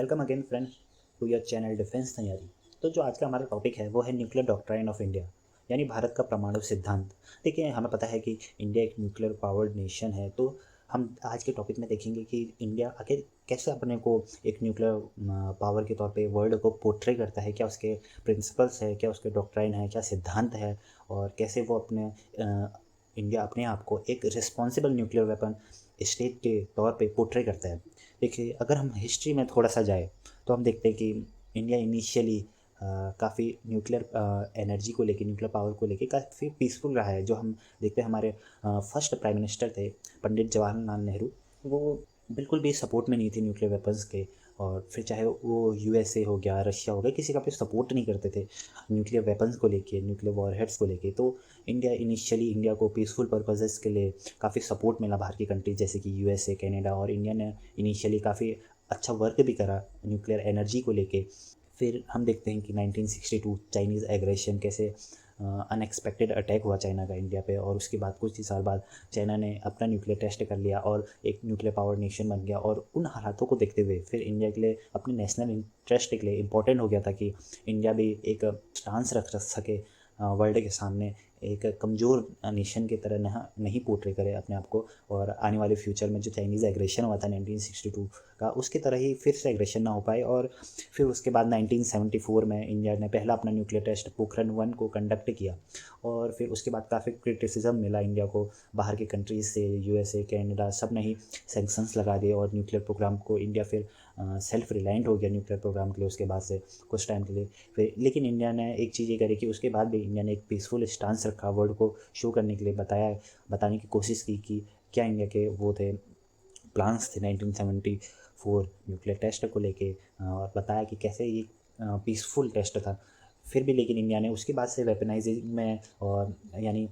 Welcome again friends to your channel defence तैयारी। तो जो आज का हमारा टॉपिक है वो है न्यूक्लियर डॉक्ट्राइन ऑफ इंडिया, यानी भारत का परमाणु सिद्धांत। देखिए, हमें पता है कि इंडिया एक न्यूक्लियर पावर्ड नेशन है, तो हम आज के टॉपिक में देखेंगे कि इंडिया आखिर कैसे अपने को एक न्यूक्लियर पावर के तौर पे वर्ल्ड को पोर्ट्रे करता है, क्या उसके प्रिंसिपल्स है, क्या उसके डॉक्ट्राइन है, क्या सिद्धांत है, और कैसे वो इंडिया अपने आप को एक रिस्पॉन्सिबल न्यूक्लियर वेपन स्टेट के तौर पे पोर्ट्रे करता है। देखिए, अगर हम हिस्ट्री में थोड़ा सा जाए तो हम देखते हैं कि इंडिया इनिशियली काफ़ी न्यूक्लियर एनर्जी को लेके, न्यूक्लियर पावर को लेके काफ़ी पीसफुल रहा है। जो हम देखते हैं, हमारे फर्स्ट प्राइम मिनिस्टर थे पंडित जवाहरलाल नेहरू, वो बिल्कुल भी सपोर्ट में नहीं थे न्यूक्लियर वेपन्स के। और फिर चाहे वो यूएसए हो गया, रशिया हो गया, किसी का भी सपोर्ट नहीं करते थे न्यूक्लियर वेपन्स को लेके, न्यूक्लियर वॉरहेड्स को लेके। तो इंडिया को पीसफुल पर्पसेस के लिए काफ़ी सपोर्ट मिला बाहर की कंट्री जैसे कि यूएसए, कनाडा, और इंडिया ने इनिशियली काफ़ी अच्छा वर्क भी करा न्यूक्लियर एनर्जी को लेके। फिर हम देखते हैं कि 1962 चाइनीज़ एग्रेशन, कैसे अनएक्सपेक्टेड अटैक हुआ चाइना का इंडिया पे, और उसके बाद कुछ ही साल बाद चाइना ने अपना न्यूक्लियर टेस्ट कर लिया और एक न्यूक्लियर पावर नेशन बन गया। और उन हालातों को देखते हुए फिर इंडिया के लिए, अपने नेशनल इंटरेस्ट के लिए इम्पोर्टेंट हो गया था कि इंडिया भी एक स्टांस रख सके वर्ल्ड के सामने, एक कमज़ोर नेशन की तरह नहीं पोर्ट्रे करे अपने आप को, और आने वाले फ्यूचर में जो चाइनीज़ एग्रेशन हुआ था 1962 का, उसकी तरह ही फिर से एग्रेशन ना हो पाए। और फिर उसके बाद 1974 में इंडिया ने पहला अपना न्यूक्लियर टेस्ट पोखरण 1 को कंडक्ट किया। और फिर उसके बाद काफ़ी क्रिटिसिज्म मिला इंडिया को बाहर के कंट्रीज़ से, यूएसए, कनाडा, सब ने ही सैंक्शंस लगा दिए, और न्यूक्लियर प्रोग्राम को इंडिया फिर सेल्फ रिलायंट हो गया न्यूक्लियर प्रोग्राम के लिए उसके बाद से कुछ टाइम के लिए। फिर लेकिन इंडिया ने एक चीज़ ये करी कि उसके बाद भी इंडिया ने एक पीसफुल स्टांस रखा, वर्ल्ड को शो करने के लिए बताने की कोशिश की कि क्या इंडिया के वो थे प्लान्स थे 1974 न्यूक्लियर टेस्ट को लेके, और बताया कि कैसे ये पीसफुल टेस्ट था। फिर भी लेकिन इंडिया ने उसके बाद से वेपनाइजिंग में, और यानी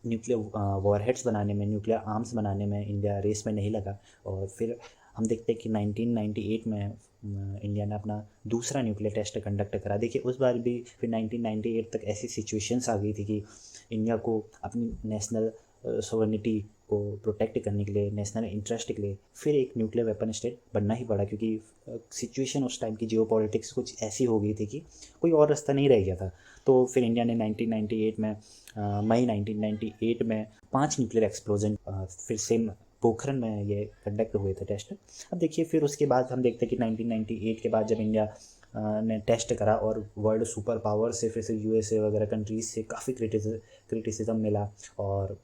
न्यूक्लियर वॉरहेड्स बनाने में, न्यूक्लियर आर्म्स बनाने में इंडिया रेस में नहीं लगा। और फिर हम देखते हैं कि 1998 में इंडिया ने अपना दूसरा न्यूक्लियर टेस्ट कंडक्ट करा। देखिए, उस बार भी फिर 1998 तक ऐसी सिचुएशंस आ गई थी कि इंडिया को अपनी नेशनल सोवरेनिटी को प्रोटेक्ट करने के लिए, नेशनल इंटरेस्ट के लिए फिर एक न्यूक्लियर वेपन स्टेट बनना ही पड़ा, क्योंकि सिचुएशन उस टाइम की जियोपॉलिटिक्स कुछ ऐसी हो गई थी कि कोई और रास्ता नहीं रह गया था। तो फिर इंडिया ने 1998 में मई 1998 में 5 न्यूक्लियर एक्सप्लोजन फिर सेम पोखरण में ये कंडक्ट हुए थे टेस्ट। अब देखिए, फिर उसके बाद हम देखते हैं कि 1998 के बाद जब इंडिया ने टेस्ट करा और वर्ल्ड सुपर पावर से, फिर से यूएसए वगैरह कंट्रीज़ से काफ़ी क्रिटिसिज्म मिला और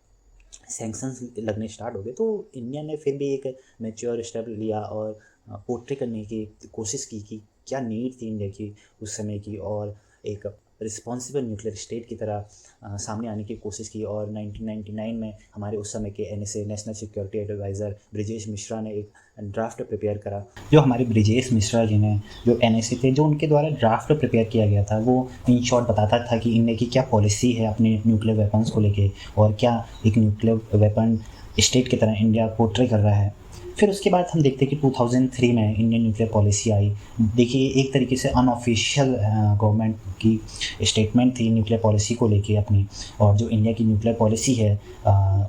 सैंक्शंस लगने स्टार्ट हो गए, तो इंडिया ने फिर भी एक मैच्योर स्टेप लिया और पोर्ट्रे करने की कोशिश की कि क्या नीड थी इंडिया की उस समय की, और एक रिस्पॉन्सिबल न्यूक्लियर स्टेट की तरह सामने आने की कोशिश की। और 1999 में हमारे उस समय के NSA, national security adviser Brajesh Mishra ने एक ड्राफ्ट प्रिपेयर करा। जो हमारे ब्रिजेश मिश्रा जी ने, जो एनएसए थे, जो उनके द्वारा ड्राफ्ट प्रिपेयर किया गया था, वो इन शॉर्ट बताता था कि इंडिया की क्या पॉलिसी है अपने न्यूक्लियर वेपन्स को लेके, और क्या एक न्यूक्लियर वेपन स्टेट की तरह इंडिया पोर्ट्रे कर रहा है। फिर उसके बाद हम देखते हैं कि 2003 में इंडियन न्यूक्लियर पॉलिसी आई। देखिए, एक तरीके से अनऑफिशियल गवर्नमेंट की स्टेटमेंट थी न्यूक्लियर पॉलिसी को लेके अपनी, और जो इंडिया की न्यूक्लियर पॉलिसी है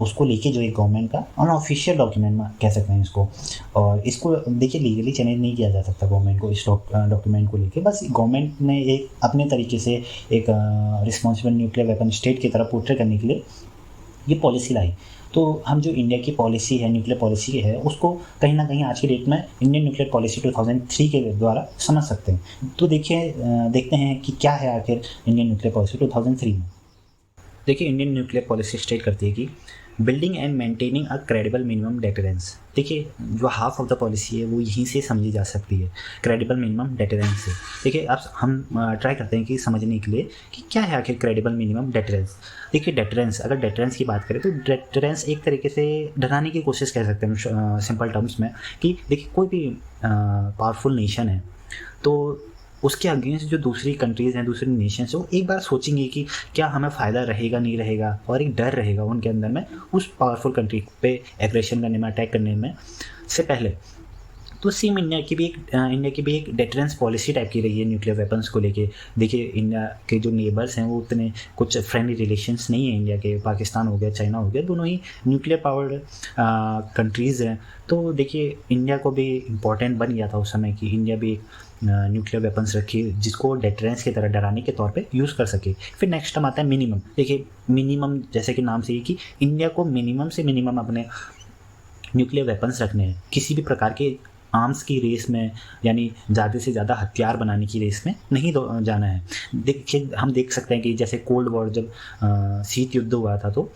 उसको लेके जो एक गवर्नमेंट का अनऑफिशियल डॉक्यूमेंट कह सकते हैं इसको। और इसको देखिए, लीगली चैलेंज नहीं किया जा सकता गवर्नमेंट को इस डॉक्यूमेंट को लेके। बस गवर्नमेंट ने एक अपने तरीके से एक रिस्पॉन्सिबल न्यूक्लियर वेपन स्टेट की तरह पोर्ट्रे करने के लिए ये पॉलिसी लाई। तो हम जो इंडिया की पॉलिसी है, न्यूक्लियर पॉलिसी है, उसको कहीं ना कहीं आज की डेट में इंडियन न्यूक्लियर पॉलिसी 2003 के द्वारा समझ सकते हैं। तो देखिए, देखते हैं कि क्या है आखिर इंडियन न्यूक्लियर पॉलिसी 2003 में। देखिए, इंडियन न्यूक्लियर पॉलिसी स्टेट करती है कि building and maintaining a credible minimum deterrence. देखिए, जो हाफ ऑफ द पॉलिसी है वो यहीं से समझी जा सकती है, क्रेडिबल मिनिमम डेटरेंस से। देखिए, अब हम ट्राई करते हैं कि समझने के लिए कि क्या है आखिर क्रेडिबल मिनिमम डेटरेंस। देखिए, डेटरेंस, अगर डेटरेंस की बात करें तो डेटरेंस एक तरीके से डराने की कोशिश कर सकते हैं सिंपल टर्म्स में, कि देखिए, कोई भी पावरफुल नेशन है तो उसके अगेंस्ट जो दूसरी कंट्रीज़ हैं, दूसरी नेशंस हैं, वो एक बार सोचेंगे कि क्या हमें फ़ायदा रहेगा, नहीं रहेगा, और एक डर रहेगा उनके अंदर में उस पावरफुल कंट्री पे एग्रेशन करने में, अटैक करने में से पहले। तो सेम इंडिया की भी एक डेटरेंस पॉलिसी टाइप की रही है न्यूक्लियर वेपन्स को लेके। देखिए इंडिया के जो नेबर्स हैं वो उतने कुछ फ्रेंडली रिलेशंस नहीं है इंडिया के, पाकिस्तान हो गया, चाइना हो गया, दोनों ही न्यूक्लियर पावर्ड कंट्रीज़ हैं। तो देखिए इंडिया को भी इम्पोर्टेंट बन गया था उस समय कि इंडिया भी एक न्यूक्लियर वेपन्स रखी जिसको डेटरेंस की तरह, डराने के तौर पे यूज़ कर सके। फिर नेक्स्ट हम आता है मिनिमम। देखिए मिनिमम जैसे कि नाम से ही कि इंडिया को मिनिमम से मिनिमम अपने न्यूक्लियर वेपन्स रखने हैं, किसी भी प्रकार के आर्म्स की रेस में, यानी ज़्यादा से ज़्यादा हथियार बनाने की रेस में नहीं जाना है। देखिए हम देख सकते हैं कि जैसे कोल्ड वॉर जब शीत युद्ध हुआ था तो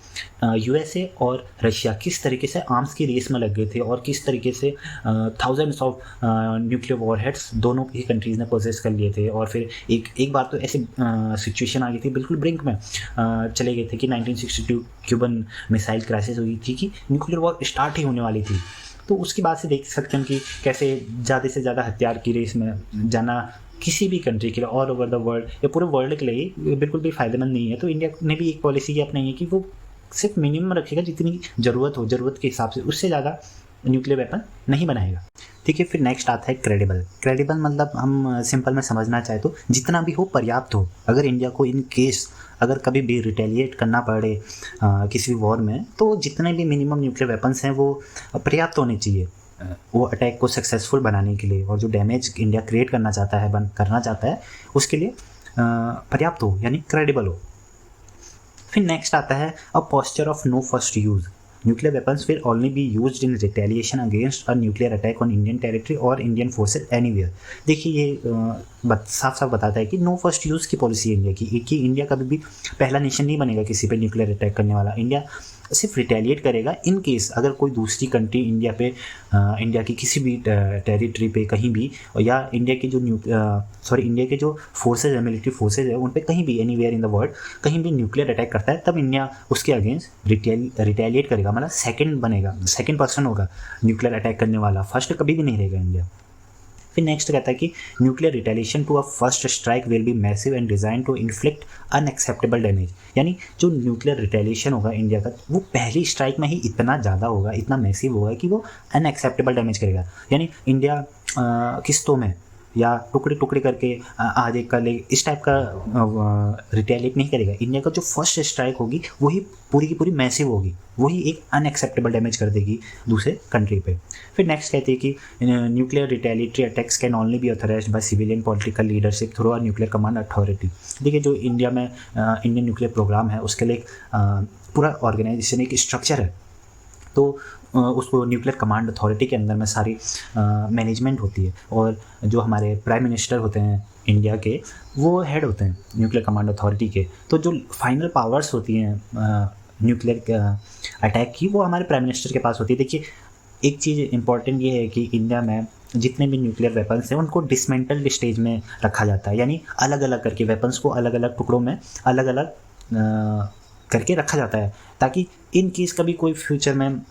यूएसए और रशिया किस तरीके से आर्म्स की रेस में लग गए थे और किस तरीके से थाउजेंड्स ऑफ न्यूक्लियर वॉरहेड्स दोनों ही कंट्रीज़ ने पोजेस कर लिए थे। और फिर एक बार तो ऐसी सिचुएशन आ गई थी, बिल्कुल ब्रिंक में चले गए थे कि 1962 क्यूबन मिसाइल क्राइसिस हुई थी कि न्यूक्लियर वॉर स्टार्ट ही होने वाली थी। तो उसके बाद से देख सकते हैं कि कैसे ज़्यादा से ज़्यादा हथियार की रेस में जाना किसी भी कंट्री के लिए, ऑल ओवर द वर्ल्ड या पूरे वर्ल्ड के लिए बिल्कुल भी फ़ायदेमंद नहीं है। तो इंडिया ने भी एक पॉलिसी ये अपनाई है कि वो सिर्फ मिनिमम रखेगा जितनी ज़रूरत हो, ज़रूरत के हिसाब से, उससे ज़्यादा न्यूक्लियर वेपन नहीं बनाएगा। ठीक है, फिर नेक्स्ट आता है क्रेडिबल। क्रेडिबल मतलब हम सिंपल में समझना चाहे तो जितना भी हो पर्याप्त हो। अगर इंडिया को इन केस अगर कभी भी रिटेलिएट करना पड़े किसी भी वॉर में, तो जितने भी मिनिमम न्यूक्लियर वेपन्स हैं वो पर्याप्त होने चाहिए वो अटैक को सक्सेसफुल बनाने के लिए, और जो डैमेज इंडिया क्रिएट करना चाहता है उसके लिए पर्याप्त हो, यानी क्रेडिबल हो। फिर नेक्स्ट आता है a posture of no first use. Nuclear weapons will only be used in retaliation against a nuclear attack on Indian territory or Indian forces anywhere। देखिए ये साफ साफ बताता है कि नो फर्स्ट यूज़ की पॉलिसी है इंडिया की, कि इंडिया कभी भी पहला नेशन नहीं बनेगा किसी पे न्यूक्लियर अटैक करने वाला। इंडिया सिर्फ रिटेलिएट करेगा इन केस अगर कोई दूसरी कंट्री इंडिया की किसी भी टेरिटरी पे कहीं भी, या इंडिया के जो फोर्सेज है, मिलिट्री फोर्सेज है, उन पे कहीं भी एनीवेयर इन द वर्ल्ड कहीं भी न्यूक्लियर अटैक करता है, तब इंडिया उसके अगेंस्ट रिटेलिएट करेगा। मतलब सेकंड पर्सन होगा न्यूक्लियर अटैक करने वाला, फर्स्ट कभी भी नहीं रहेगा इंडिया। फिर नेक्स्ट कहता है कि nuclear retaliation to a first strike will be massive and design to inflict unacceptable damage. यानी जो न्यूक्लियर रिटेलिएशन होगा इंडिया का, वो पहली स्ट्राइक में ही इतना ज़्यादा होगा, इतना मैसिव होगा कि वो अनएक्सेप्टेबल डैमेज करेगा। यानी इंडिया किस्तों में या टुकड़े टुकड़े करके आज एक कल इस टाइप का रिटेलिएट नहीं करेगा। इंडिया का जो फर्स्ट स्ट्राइक होगी वही पूरी की पूरी मैसिव होगी, वही एक अनएक्सेप्टेबल डैमेज कर देगी दूसरे कंट्री पे। फिर नेक्स्ट कहते हैं कि nuclear retaliatory attacks can only B authorised bye civilian political leadership through a nuclear command authority. देखिए जो इंडिया में इंडियन न्यूक्लियर प्रोग्राम है उसके लिए पूरा ऑर्गेनाइजेशन, एक स्ट्रक्चर है, तो उसको न्यूक्लियर कमांड अथॉरिटी के अंदर में सारी मैनेजमेंट होती है, और जो हमारे प्राइम मिनिस्टर होते हैं इंडिया के, वो हेड होते हैं न्यूक्लियर कमांड अथॉरिटी के। तो जो फाइनल पावर्स होती हैं न्यूक्लियर अटैक की, वो हमारे प्राइम मिनिस्टर के पास होती है। देखिए एक चीज़ इंपॉर्टेंट ये है कि इंडिया में जितने भी न्यूक्लियर वेपन्स हैं उनको डिसमेंटल्ड स्टेज में रखा जाता है, यानी अलग अलग करके वेपन्स को अलग अलग टुकड़ों में अलग अलग करके रखा जाता है, ताकि इन केस कभी कोई फ्यूचर में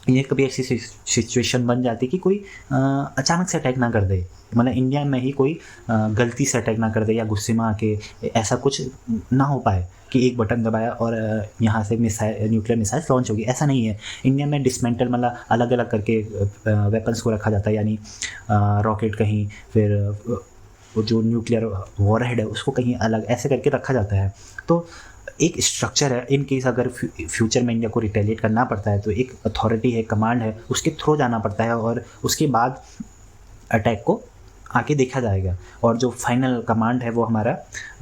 ये कभी ऐसी सिचुएशन बन जाती कि कोई अचानक से अटैक ना कर दे, मतलब इंडिया में ही कोई गलती से अटैक ना कर दे या गुस्से में आके ऐसा कुछ ना हो पाए कि एक बटन दबाया और यहाँ से न्यूक्लियर मिसाइल लॉन्च होगी। ऐसा नहीं है। इंडिया में डिसमेंटल मतलब अलग अलग करके वेपन्स को रखा जाता है, यानी रॉकेट कहीं, फिर वो जो न्यूक्लियर वॉरहेड है उसको कहीं अलग, ऐसे करके रखा जाता है। तो एक स्ट्रक्चर है, इन केस अगर फ्यूचर में इंडिया को रिटेलिएट करना पड़ता है तो एक अथॉरिटी है, कमांड है, उसके थ्रू जाना पड़ता है, और उसके बाद अटैक को आके देखा जाएगा। और जो फाइनल कमांड है वो हमारा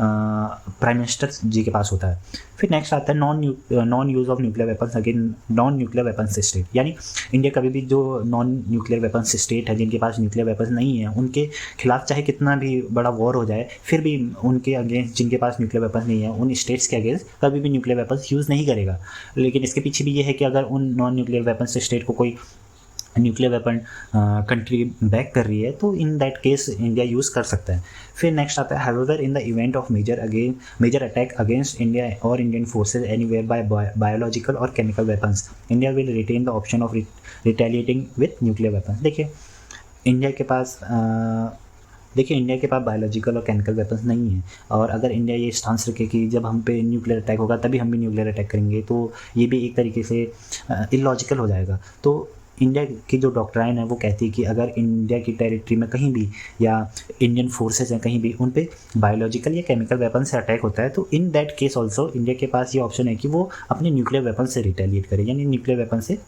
प्राइम मिनिस्टर जी के पास होता है। फिर नेक्स्ट आता है non use of nuclear weapons again non nuclear weapons state. यानी इंडिया कभी भी जो नॉन न्यूक्लियर वेपन्स स्टेट है, जिनके पास न्यूक्लियर वेपन्स नहीं है, उनके खिलाफ चाहे कितना भी बड़ा वॉर हो जाए, फिर भी उनके अगेंस्ट, जिनके पास न्यूक्लियर वेपन्स नहीं है, उन स्टेट्स के अगेंस्ट कभी भी न्यूक्लियर वेपन्स यूज़ नहीं करेगा। लेकिन इसके पीछे भी ये है कि अगर उन नॉन न्यूक्लियर वेपन्स स्टेट को कोई न्यूक्लियर वेपन कंट्री बैक कर रही है तो in that case India use कर सकता है। फिर नेक्स्ट आता है however in the event of major attack against India और Indian forces anywhere by biological और chemical weapons, India will retain the option of retaliating with nuclear weapons. देखिए India के पास बायोलॉजिकल और केमिकल वेपन्स नहीं है, और अगर इंडिया ये स्टांस रखे कि जब हम पे न्यूक्लियर अटैक होगा तभी हम भी न्यूक्लियर अटैक करेंगे, तो ये भी एक तरीके से इलॉजिकल हो जाएगा। तो इंडिया की जो डॉक्ट्राइन है वो कहती है कि अगर इंडिया की टेरिटरी में कहीं भी या इंडियन फोर्सेज हैं कहीं भी उन पे बायोलॉजिकल या केमिकल वेपन से अटैक होता है, तो in that case also India के पास ये ऑप्शन है कि वो अपने न्यूक्लियर वेपन से रिटेलिएट करे, यानी न्यूक्लियर वेपन से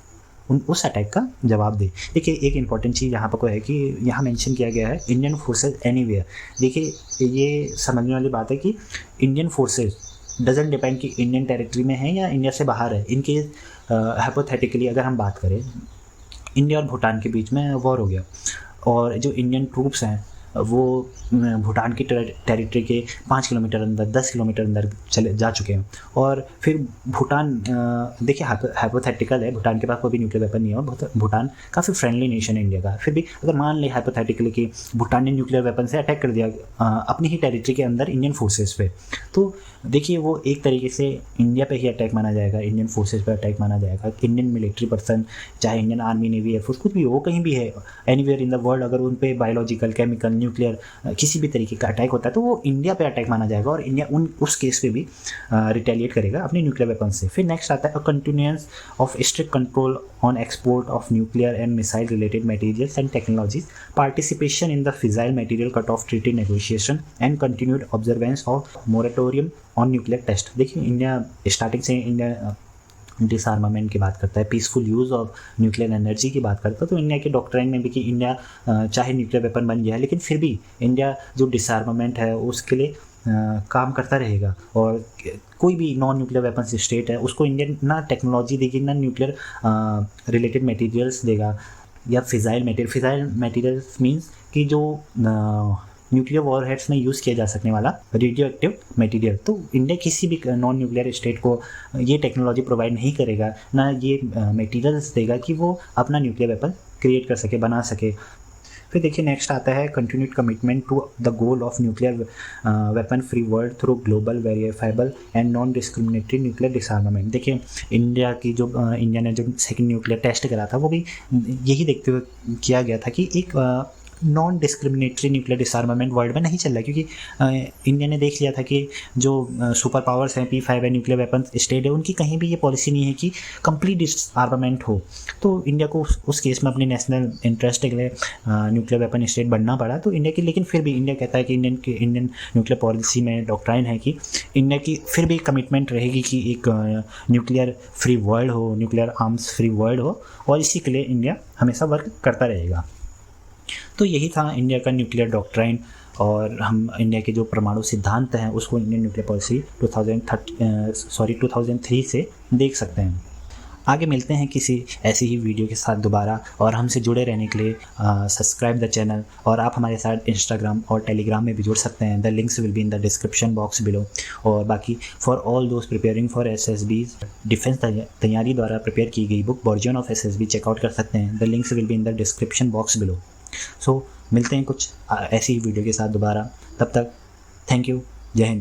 उस अटैक का जवाब दे। देखिए एक इंपॉर्टेंट चीज़ यहाँ पर को है कि यहाँ मेंशन किया गया है इंडियन फोर्सेज एनीवेयर। देखिए ये समझने वाली बात है कि इंडियन फोर्सेज डजेंट डिपेंड कि इंडियन टेरिटरी में है या इंडिया से बाहर है। इनके हाइपोथेटिकली अगर हम बात करें, इंडिया और भूटान के बीच में वॉर हो गया और जो इंडियन ट्रूप्स हैं वो भूटान की टेरिटरी के 5 किलोमीटर अंदर 10 किलोमीटर अंदर चले जा चुके हैं, और फिर भूटान देखिए हाइपोथेटिकल है, भूटान के पास कोई भी न्यूक्लियर वेपन नहीं है और भूटान काफ़ी फ्रेंडली नेशन है इंडिया का। फिर भी अगर मान लें हाइपोथेटिकली कि भूटान ने न्यूक्लियर वेपन से अटैक कर दिया अपनी ही टेरिटरी के अंदर इंडियन फोर्सेस पे, तो देखिए वो एक तरीके से इंडिया पे ही अटैक माना जाएगा, इंडियन फोर्सेस पे अटैक माना जाएगा। इंडियन मिलिट्री पर्सन, चाहे इंडियन आर्मी, नेवी, एयरफोर्स, कुछ भी हो, कहीं भी है एनीवेयर इन द वर्ल्ड, अगर उन पे बायोलॉजिकल, केमिकल, न्यूक्लियर किसी भी तरीके का अटैक होता है तो वो इंडिया पे अटैक माना जाएगा और इंडिया उस केस पे भी रिटेलिएट करेगा अपने न्यूक्लियर वेपन से। फिर नेक्स्ट आता है a continuance of strict control on export of nuclear and missile related materials and technologies, participation in the fissile material cut off treaty negotiation and continued observance of moratorium on nuclear test. देखिए India starting से India disarmament की बात करता है, peaceful use of nuclear energy की बात करता है, तो इंडिया के डॉक्ट्राइन में भी कि इंडिया चाहे न्यूक्लियर वेपन बन गया है लेकिन फिर भी इंडिया जो डिसआर्मामेंट है उसके लिए काम करता रहेगा, और कोई भी नॉन न्यूक्लियर वेपन स्टेट है उसको इंडिया ना टेक्नोलॉजी देगी ना न्यूक्लियर रिलेटेड मटेरियल्स देगा या फिजाइल मटेरियल्स मीन्स कि जो न्यूक्लियर वॉरहेड्स में यूज़ किया जा सकने वाला रेडियो एक्टिव मटेरियल। तो इंडिया किसी भी नॉन न्यूक्लियर स्टेट को ये टेक्नोलॉजी प्रोवाइड नहीं करेगा, ना ये मटेरियल्स देगा कि वो अपना न्यूक्लियर वेपन क्रिएट कर सके, बना सके। फिर देखिए नेक्स्ट आता है continued commitment to the goal of nuclear weapon free world through global verifiable and non discriminatory nuclear disarmament. देखिए इंडिया ने जो सेकंड न्यूक्लियर टेस्ट करा था वो भी यही देखते हुए किया गया था कि एक नॉन डिस्क्रिमिनेटरी न्यूक्लियर डिसआर्मामेंट वर्ल्ड में नहीं चल रहा, क्योंकि इंडिया ने देख लिया था कि जो सुपर पावर्स हैं, P5 है, न्यूक्लियर वेपन स्टेट है, उनकी कहीं भी ये पॉलिसी नहीं है कि कंप्लीट डिसआर्मामेंट हो। तो इंडिया को उस केस में अपने नेशनल इंटरेस्ट के लिए न्यूक्लियर वेपन स्टेट बनना पड़ा। तो इंडिया की, लेकिन फिर भी इंडिया कहता है कि इंडियन न्यूक्लियर पॉलिसी में डॉक्ट्राइन है कि इंडिया की फिर भी कमिटमेंट रहेगी कि एक न्यूक्लियर फ्री वर्ल्ड हो, न्यूक्लियर आर्म्स फ्री वर्ल्ड हो, और इसी के लिए इंडिया हमेशा वर्क करता रहेगा। तो यही था इंडिया का न्यूक्लियर डॉक्ट्राइन, और हम इंडिया के जो परमाणु सिद्धांत हैं उसको इंडियन न्यूक्लियर पॉलिसी 2003 से देख सकते हैं। आगे मिलते हैं किसी ऐसी ही वीडियो के साथ दोबारा, और हमसे जुड़े रहने के लिए सब्सक्राइब द चैनल, और आप हमारे साथ इंस्टाग्राम और टेलीग्राम में भी जुड़ सकते हैं। The links will be in the description box below. और बाकी फॉर ऑल दोस्त प्रिपेयरिंग फॉर SSB डिफेंस तैयारी द्वारा प्रिपेयर की गई book version of SSB check out कर सकते हैं। The links will be in the description box below. So मिलते हैं कुछ ऐसी ही वीडियो के साथ दोबारा, तब तक थैंक यू, जय हिंद।